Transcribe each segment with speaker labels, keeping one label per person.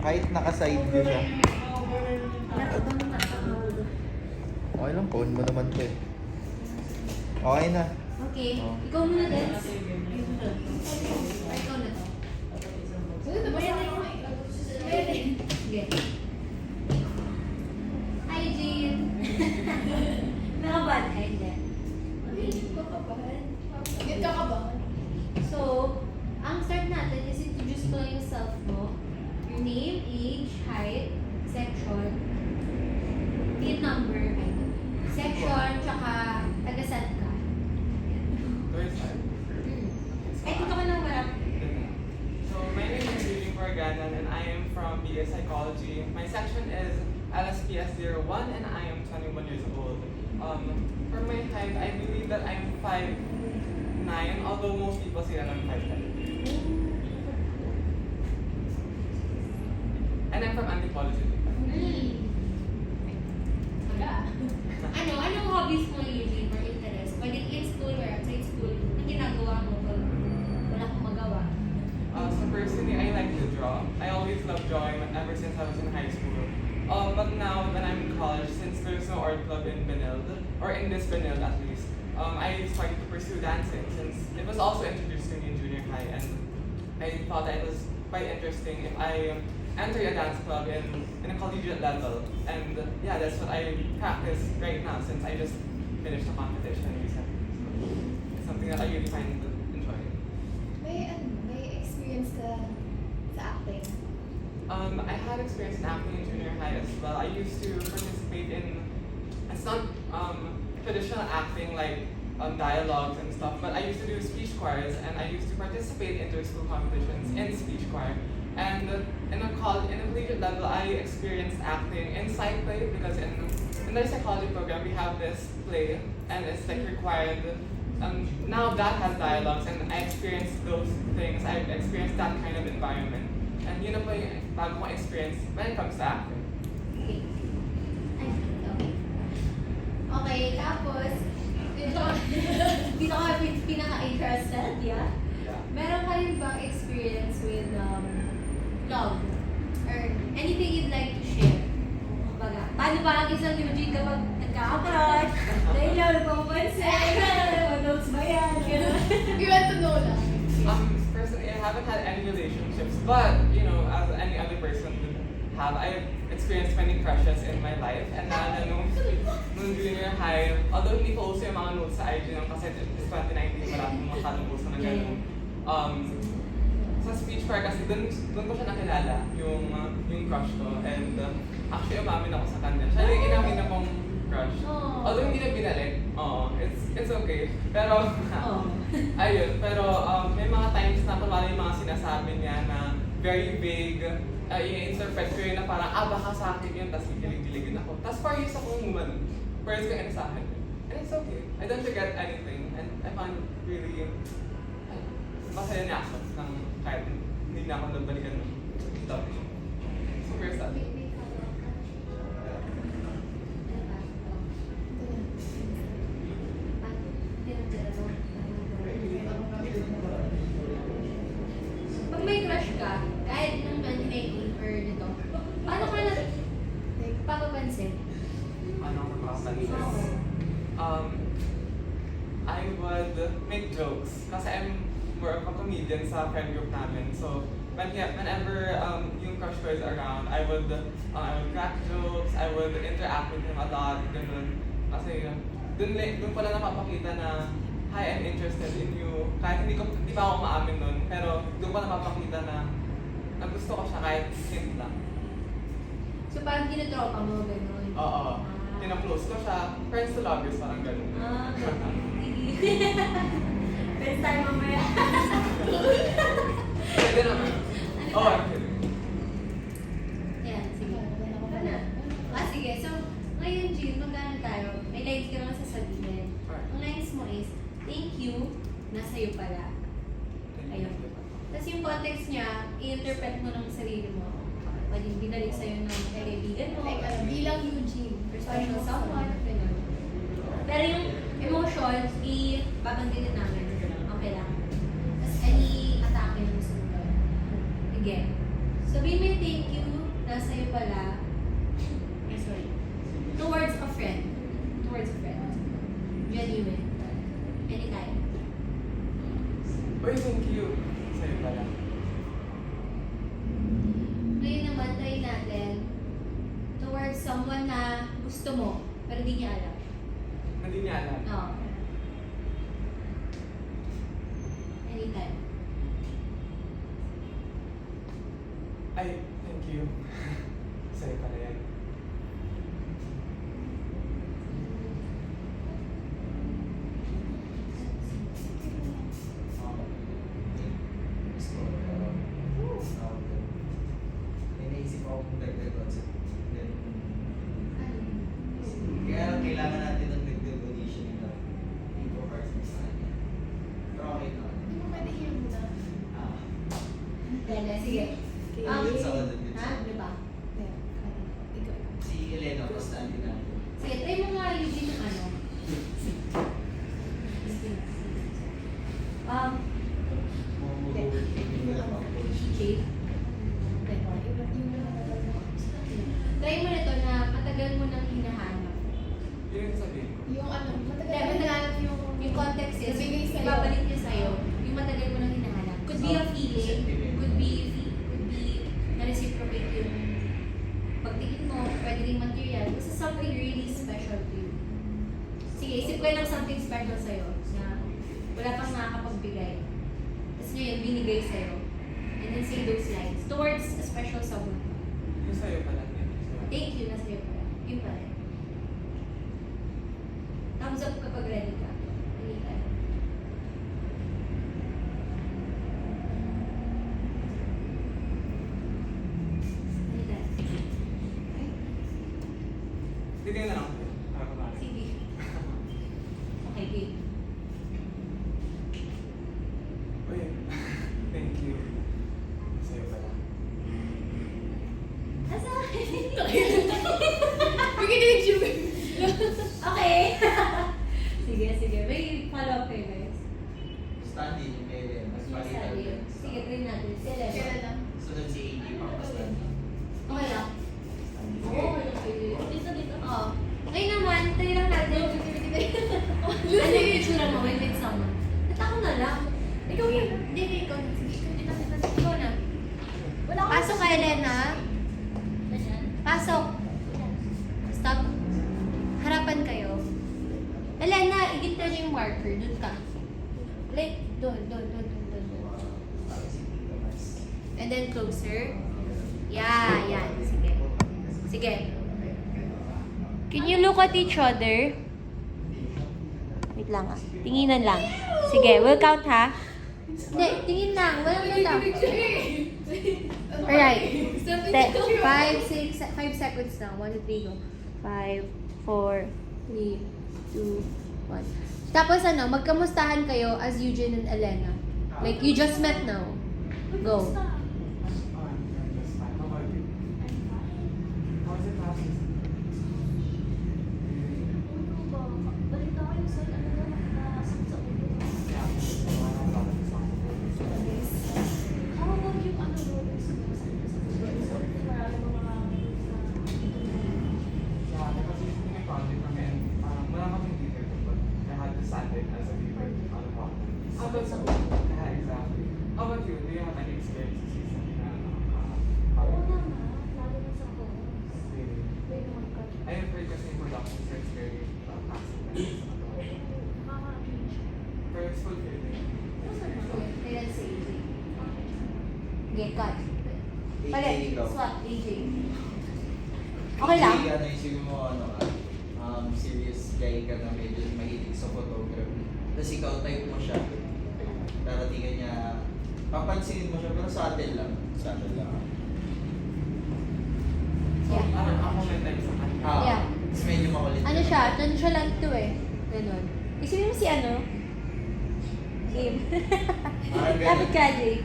Speaker 1: Kahit naka-side view siya. Okay lang, phone mo naman to eh. Okay na.
Speaker 2: Okay.
Speaker 1: Oh.
Speaker 2: Ikaw muna, Dance. Or ikaw na to. Sige. Hi, Jean. Nakabad ka, hindi? So, ang start natin is introduce mo lang yung self mo. Your name, age, height, section, PIN number, section, tsaka taga-saan ka. Ay, dito ka lang marap.
Speaker 3: So, my name is Eugene Morganan and I am from BA Psychology. My section is LSPS 01 and I am 21 years old. For my height, I believe that I'm 5'9", although most people say that I'm 5'10". And I'm from anthropology.
Speaker 2: Anong hobbies mo, Eugene, or interest? Pwede in school or outside school? Anong ginagawa mo pag wala kang magawa?
Speaker 3: So personally, I like to draw. I always loved drawing ever since I was in high school. But now that I'm in college, since there's no art club in Benilde, or in this Benilde at least, I started to pursue dancing since it was also introduced to me in junior high, and I thought that it was quite interesting if I enter a dance club in a collegiate level. And yeah, that's what I practice right now since I just finished a competition recently. So it's something that I really find enjoying.
Speaker 4: May experience ka sa acting?
Speaker 3: I had experience in acting in junior high as well. I used to participate in, it's not traditional acting like dialogues and stuff, but I used to do speech choirs and I used to participate in inter-school competitions in speech choir. And in a collegiate level, I experienced acting in psych play because in the psychology program we have this play and it's like required. Now that has dialogues and I experienced those things. I experienced that kind of environment. And yun na po yung bago kong experience when it comes to acting.
Speaker 2: Okay. Ay, okay. Okay, tapos, dito ka pinaka-interested, yeah?
Speaker 3: Yeah.
Speaker 2: Meron ka rin bang experience with love? Or anything you'd like to share? Kumbaga, paano parang isang Eugene kapag nagka-approach, dahil lang nagpapansin, notes ba yan?
Speaker 4: You want to know lang.
Speaker 3: Personally, I haven't had any relationships, but you know, as any other person would have, I've experienced many crushes in my life, and nung junior high, although hindi ko uso yung mga notes sa IG nung kasi it's 2019, wala akong masyadong uso na gano'n. Sa speech choir kasi dun ko siya nakilala, yung crush ko, and actually umamin ako sa kanya. Siya yung inamin akong crush. Although hindi na binalik, it's okay. Pero, ayun, pero may mga times na kunwari yung mga sinasabi niya na very vague, i-interpret ko yun na parang, baka sa akin yun, tapos kikilig-kiligin ako. Tapos for years akong umano, for years kang sa akin. And it's okay. I don't regret anything, and I find it really, masaya niya ako ng kahit hindi na ako nagbalikan ng topic. Super sad.
Speaker 2: Pag may crush ka, kahit nung 2019 or dito, paano ka na papapansin?
Speaker 3: Ano ko mapapansin? I would make jokes kasi I'm more of a comedian sa friend group namin. So whenever yung crush ko is around, I would crack jokes, I would interact with him a lot, ganun. Kasi dun pala napapakita na, hi, I'm interested in you. Kahit hindi pa ako maamin nun, pero dun pa napapakita na gusto ko siya kahit hint lang.
Speaker 2: So parang tinatropa mo, gano'n?
Speaker 3: Oo. Pina-close ko siya, friends to lovers, parang ganun.
Speaker 2: Friends tayo mamaya.
Speaker 3: Pwede naman. Oh, I'm kidding.
Speaker 2: Yan, sige. Sige. So, ngayon, Jean, magkano tayo? May lines ka naman sasabihin. Ang lines mo is, thank you, nasa iyo pala. Ayun. Tapos yung context niya, i-interpret mo ng sarili mo. Pwede binalik sa'yo ng kaibigan mo.
Speaker 4: Like, bilang Eugene.
Speaker 2: Special someone. Ganun. Pero yung emotions, i-babanggitin namin. Okay lang. Tapos any atake ng sumunod. Again. Sabihin mo yung thank you sa'yo pala, sorry, towards a friend. Genuine. Anytime.
Speaker 3: Uy, thank you. Sa'yo pala.
Speaker 2: Ngayon naman, try natin towards someone na gusto mo, pero di niya alam.
Speaker 3: Hindi niya alam.
Speaker 2: No. Anytime.
Speaker 3: Ay, thank you. Sa'yo pala yan.
Speaker 5: May naisip ako kung dagdag concept. Kaya kailangan natin ng dagdag audition na info cards mo sa kanya. Pero okay na.
Speaker 4: Hindi mo pwede hear mo na.
Speaker 5: Ah,
Speaker 2: Then, sige.
Speaker 5: Goods ako dun.
Speaker 2: Ha? Di ba?
Speaker 4: Ikaw.
Speaker 5: Si Elena, basta hindi na.
Speaker 2: Sige, try mo nga yung ng ano. Shape. Try mo na to na matagal mo nang hinahanap.
Speaker 3: Yun yung sabihin ko.
Speaker 4: Yung ano, matagal
Speaker 2: Hindi,
Speaker 4: mo naghanap yung...
Speaker 2: Yung context is,
Speaker 4: Nabigay sa'yo.
Speaker 2: ibabalik niya sa'yo, yung matagal mo nang hinahanap. Could be a feeling, could be na-reciprocate yung pagtingin mo, pwede rin material. Basta something really special to you. Sige, isip ko lang something special sa'yo na wala pang nakakapagbigay. Tapos ngayon, binigay sa'yo. And then say those lines towards a special someone.
Speaker 3: Yung sa'yo pala.
Speaker 2: Thank you na sa'yo pala. Yun pala. Thumbs up kapag ready ka. Anytime. Anytime.
Speaker 3: Bigay na lang ako. Para kumari.
Speaker 2: Sige. Okay, game.
Speaker 3: Uy, thank you. Sa'yo pala.
Speaker 2: Asa akin?
Speaker 4: Bigyan din yung
Speaker 2: Okay. Sige, sige. May follow-up kayo, guys.
Speaker 5: Stanley, yung kay Elena. Mas palitan din.
Speaker 2: Sige, try natin. Si
Speaker 4: Kaya
Speaker 2: Elena.
Speaker 4: lang.
Speaker 5: Sunod si AD pa pa Stanley.
Speaker 2: Okay lang.
Speaker 5: Stanley.
Speaker 2: Oo, okay lang. Dito, dito. Oo. Ngayon naman, try lang natin. Ano yung itsura mo when with someone? Natako na lang. Ikaw yun. Hindi, ikaw na. Sige, ikaw na. Ikaw na. Pasok ka, Elena. Pasok. Stop. Harapan kayo. Elena, igit na yung marker. Doon ka. Like, doon.
Speaker 5: Parang si Tito Mas.
Speaker 2: And then closer. Yeah, yan. Sige. Sige. Can you look at each other? Wait lang ah. Tinginan lang. Sige, we'll count ha. Hindi, tingin lang. Walang count. Alright. 5 seconds now. 1, 2, 3, go. 5, 4, 3, 2, 1. Tapos ano, magkamustahan kayo as Eugene and Elena. Like, you just met now. Go.
Speaker 3: Oh, I'm just fine. How about you? How's it process? Yeah. Yeah, kasi yung may project kami, parang wala kaming leader but I had to stand in as a leader on the project. How about you? Yeah, exactly. How about you? Do you have any experiences recently na really? I have heard kasi in production so it's very fascinating. Pero it's fulfilling.
Speaker 2: Kaya si AJ. Okay, cut.
Speaker 5: AJ,
Speaker 2: Pare,
Speaker 5: ikaw.
Speaker 2: swap, AJ. Okay lang.
Speaker 5: AJ, ano yung sabi mo, ano ka? Serious guy ka na medyo mahilig sa photography. Tapos ikaw, type mo siya. Daratingan niya, papansinin mo siya, pero subtle lang. Subtle lang.
Speaker 3: So,
Speaker 2: Yeah.
Speaker 3: ako may type sa kanya.
Speaker 2: Yeah.
Speaker 5: Tapos medyo makulit.
Speaker 2: Ano siya? Nonchalant to eh. Ganun. Isipin mo si ano? Game.
Speaker 5: Parang ganun.
Speaker 2: Dapat ka, Jake.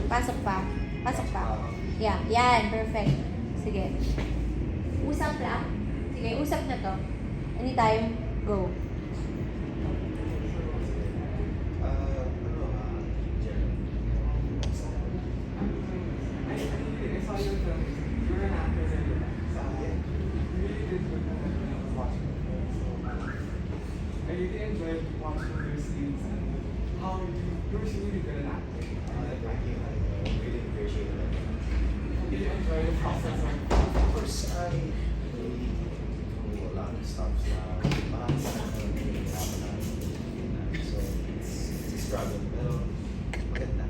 Speaker 2: Pasok pa. Pasok pa. Yeah. Yan. Perfect. Sige. Usap lang. Sige, usap na to. Anytime, go.
Speaker 5: Jeremy.
Speaker 3: I saw your film. You're an enjoyed watching your scenes and how you're really good at acting.
Speaker 6: Thank you. I really appreciate it.
Speaker 3: Did you enjoy the process of
Speaker 6: Of course, I really do a lot of stuff na marami sa nahihirapan namin. So, it's a struggle. Pero, maganda.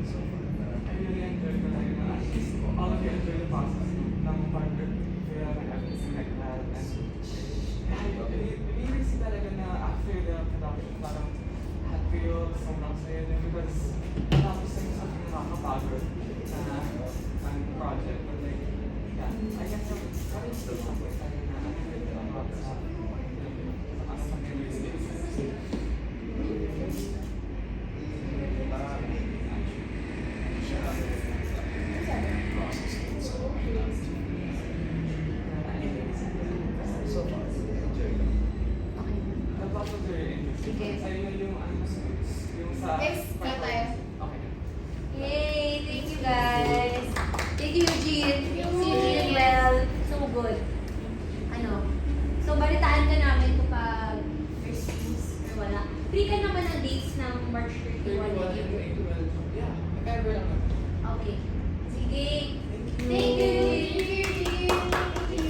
Speaker 6: So,
Speaker 3: I really enjoyed the like, at least all of you enjoyed the process ng pag-film and everything like that. And really see talaga na after the production, parang had kayo sobrang saya din because tapos na yung something nakakapagod na ang project. But like, yeah, I guess parang still something tayo na unexpected about sa something really
Speaker 6: marami siya process din. So, so far, enjoy lang.
Speaker 4: Okay.
Speaker 3: That was very interesting.
Speaker 2: Sige.
Speaker 3: Ayun yung ano, yung sa
Speaker 4: Next na tayo